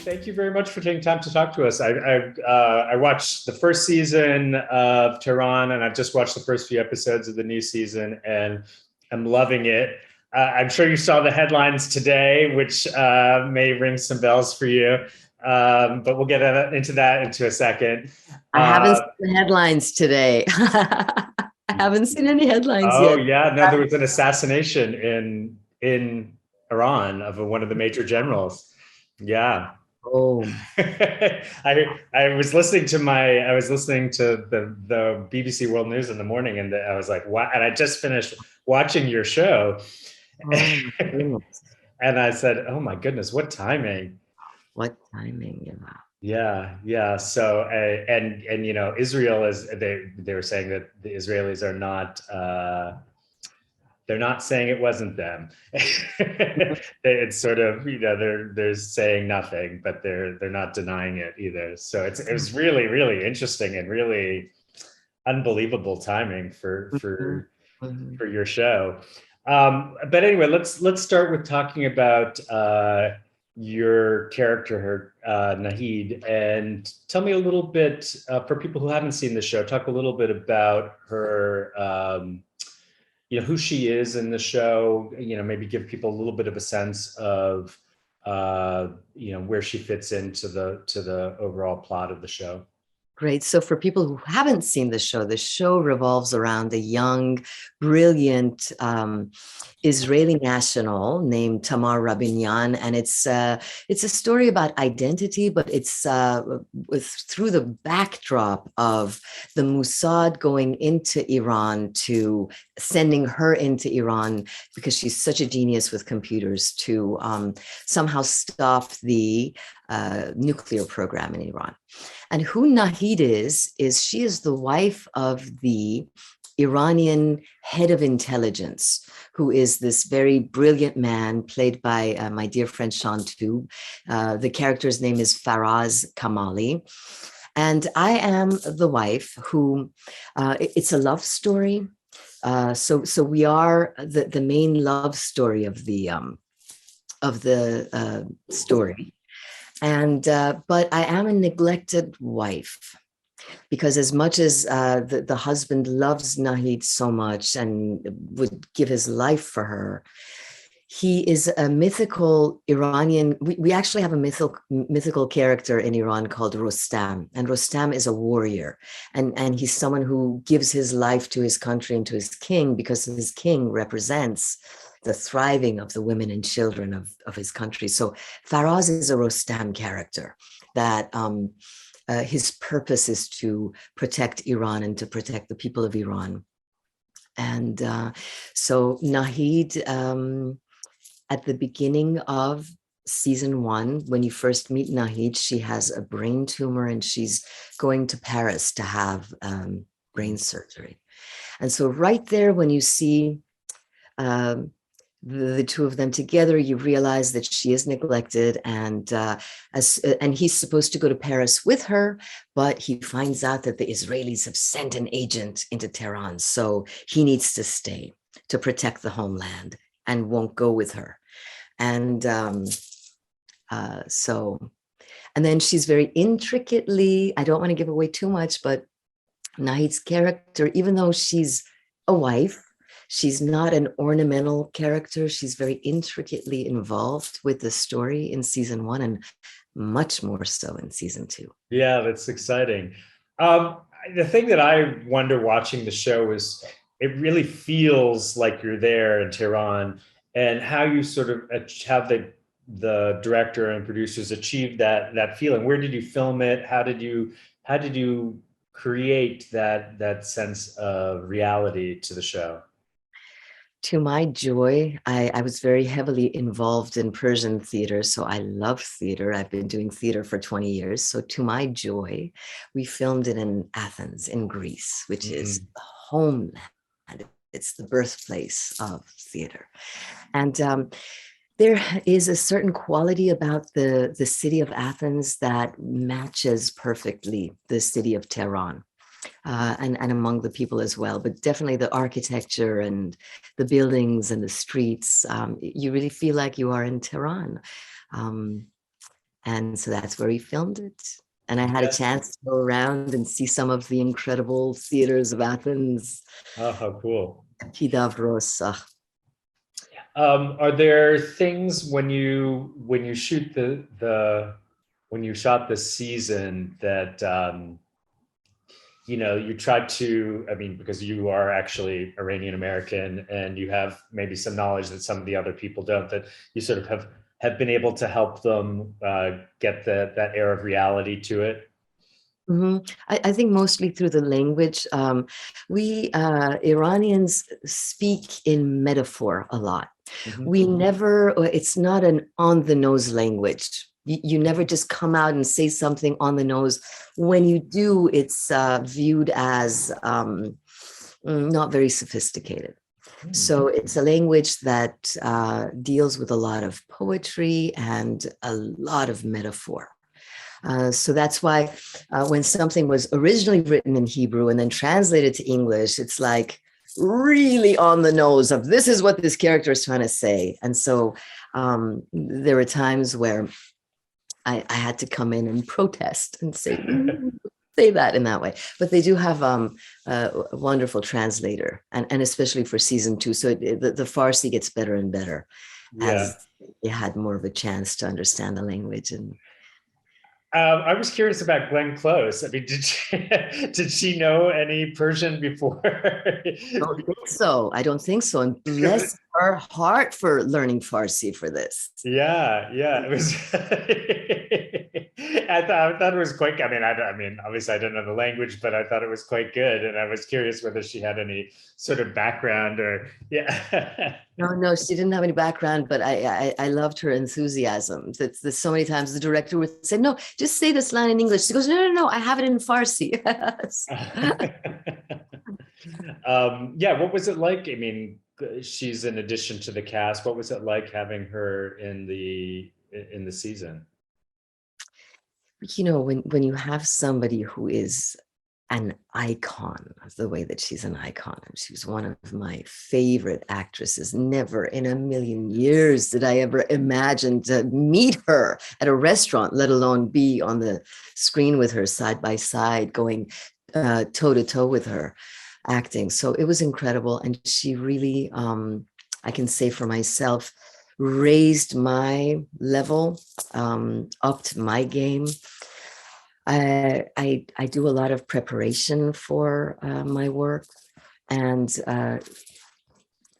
Thank you very much for taking time to talk to us. I watched the first season of Tehran, and I've just watched the first few episodes of the new season, and I'm loving it. I'm sure you saw the headlines today, which may ring some bells for you, but we'll get into that into a second. I haven't seen the headlines today. I haven't seen any headlines Oh yet. yeah, no, there was an assassination in Iran of one of the major generals. Yeah. Oh, I was listening to the BBC World News in the morning, and I was like, wow. And I just finished watching your show. oh my goodness. And I said, oh my goodness, what timing. What timing, yeah. Yeah. So and Israel is, they were saying that the Israelis are not, they're not saying it wasn't them. It's sort of, they're saying nothing, but they're not denying it either. So it was really, really interesting and really unbelievable timing for Mhm, for mhm. for your show. But anyway, let's start with talking about your character, Nahid, and tell me a little bit, for people who haven't seen the show, talk a little bit about her. Who she is in the show. Maybe give people a little bit of a sense of where she fits into the overall plot of the show. Great. So for people who haven't seen the show revolves around a young, brilliant Israeli national named Tamar Rabinyan, and it's a story about identity, but it's through the backdrop of the Mossad going into Iran, to sending her into Iran because she's such a genius with computers, to somehow stop the nuclear program in Iran. And who Nahid is she is the wife of the Iranian head of intelligence, who is this very brilliant man played by my dear friend Shantu. The character's name is Faraz Kamali. And I am the wife who, it's a love story. So we are the main love story of the story. And but I am a neglected wife, because as much as the husband loves Nahid so much and would give his life for her, he is a mythical Iranian. We actually have a mythical character in Iran called Rostam, and Rostam is a warrior, and he's someone who gives his life to his country and to his king, because his king represents the thriving of the women and children of his country. So Faraz is a Rostam character that his purpose is to protect Iran and to protect the people of Iran. And so Nahid, at the beginning of season 1, when you first meet Nahid, she has a brain tumor and she's going to Paris to have brain surgery. And so right there, when you see the two of them together, you realize that she is neglected, and he's supposed to go to Paris with her, but he finds out that the Israelis have sent an agent into Tehran, so he needs to stay to protect the homeland and won't go with her. And and then she's very intricately, I don't want to give away too much, but Nahid's character, even though she's a wife, she's not an ornamental character. She's very intricately involved with the story in season 1, and much more so in season 2. Yeah, that's exciting. The thing that I wonder watching the show is, it really feels like you're there in Tehran, and how you sort of have the director and producers achieved that feeling. Where did you film it? How did you create that sense of reality to the show? To my joy, I was very heavily involved in Persian theater, so I love theater. I've been doing theater for 20 years. So to my joy, we filmed it in Athens, in Greece, which is the homeland. It's the birthplace of theater. And there is a certain quality about the city of Athens that matches perfectly the city of Tehran. And among the people as well, but definitely the architecture and the buildings and the streets, you really feel like you are in Tehran. And so that's where he filmed it. And I had a Yes. chance to go around and see some of the incredible theaters of Athens. Oh, how cool. Shila Vosough. Are there things when you shoot the when you shot this season that you tried to, I mean, because you are actually Iranian American and you have maybe some knowledge that some of the other people don't, that you sort of have been able to help them get that air of reality to it? I think mostly through the language. We Iranians speak in metaphor a lot. Mhm. We never, it's not an on the nose language. You never just come out and say something on the nose. When you do, it's viewed as not very sophisticated. So it's a language that deals with a lot of poetry and a lot of metaphor. So that's why when something was originally written in Hebrew and then translated to English, it's like really on the nose of this is what this character is trying to say. And so there were times where I had to come in and protest and say, say that in that way. But they do have a wonderful translator, and especially for season 2. So the Farsi gets better and better Yeah. as you had more of a chance to understand the language. And I was curious about Glenn Close. I mean, did she know any Persian before? I don't think so. I don't think so. And bless her heart for learning Farsi for this. Yeah, yeah, it was. I thought it was quite. I mean, obviously, I don't know the language, but I thought it was quite good, and I was curious whether she had any sort of background or yeah. No, she didn't have any background, but I loved her enthusiasm. That's so many times the director would say, "No, just say this line in English." She goes, "No, I have it in Farsi." Yeah, what was it like? I mean, she's an addition to the cast. What was it like having her in the season? When you have somebody who is an icon, the way that she's an icon, and she was one of my favorite actresses. Never in a million years did I ever imagine to meet her at a restaurant, let alone be on the screen with her side by side, going toe to toe with her acting. So it was incredible. And she really, I can say for myself, raised my level, upped my game. I do a lot of preparation for my work, and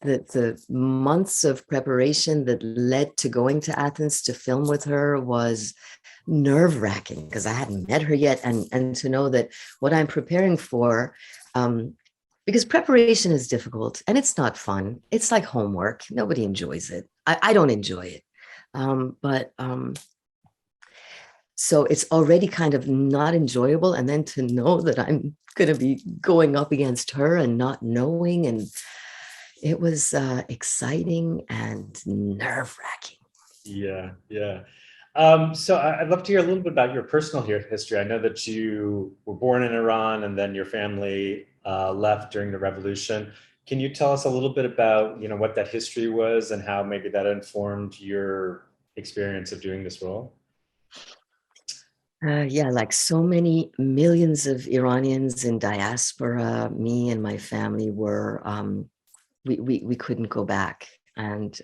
the months of preparation that led to going to Athens to film with her was nerve-wracking because I hadn't met her yet, and to know that what I'm preparing for, because preparation is difficult and it's not fun. It's like homework. Nobody enjoys it. I don't enjoy it, but so it's already kind of not enjoyable. And then to know that I'm going to be going up against her and not knowing, and it was exciting and nerve-wracking. Yeah, yeah. So I'd love to hear a little bit about your personal history. I know that you were born in Iran and then your family left during the revolution. Can you tell us a little bit about, what that history was and how maybe that informed your experience of doing this role? Yeah, like so many millions of Iranians in diaspora, me and my family were, we couldn't go back. And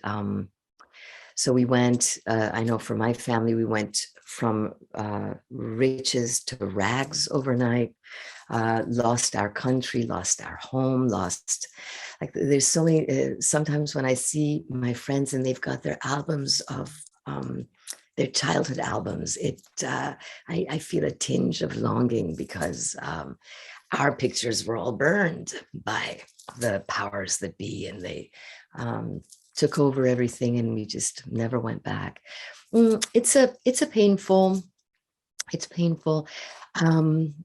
so we went, I know for my family, we went from riches to rags overnight, lost our country, lost our home, like there's so many, sometimes when I see my friends and they've got their albums of, their childhood albums, I feel a tinge of longing because our pictures were all burned by the powers that be, and they took over everything, and we just never went back. It's painful.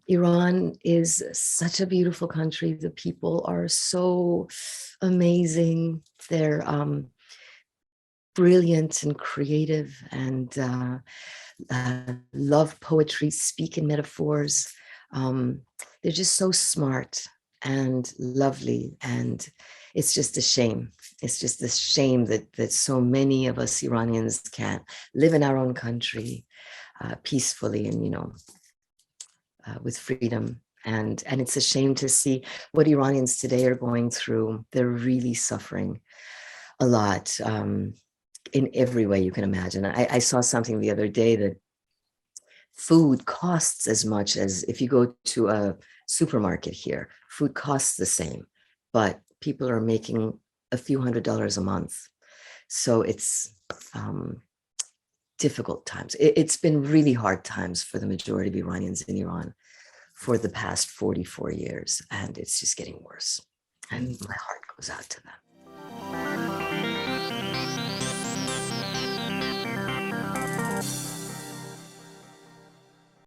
Iran is such a beautiful country. The people are so amazing. They're brilliant and creative, and love poetry, speak in metaphors. They're just so smart and lovely, and it's just a shame. It's just a shame that so many of us Iranians can't live in our own country, peacefully and, with freedom. And it's a shame to see what Iranians today are going through. They're really suffering a lot, in every way you can imagine. I saw something the other day that food costs as much as if you go to a supermarket here, food costs the same, but people are making a few $100s a month. So it's difficult times. It's been really hard times for the majority of Iranians in Iran for the past 44 years, and it's just getting worse. And my heart goes out to them.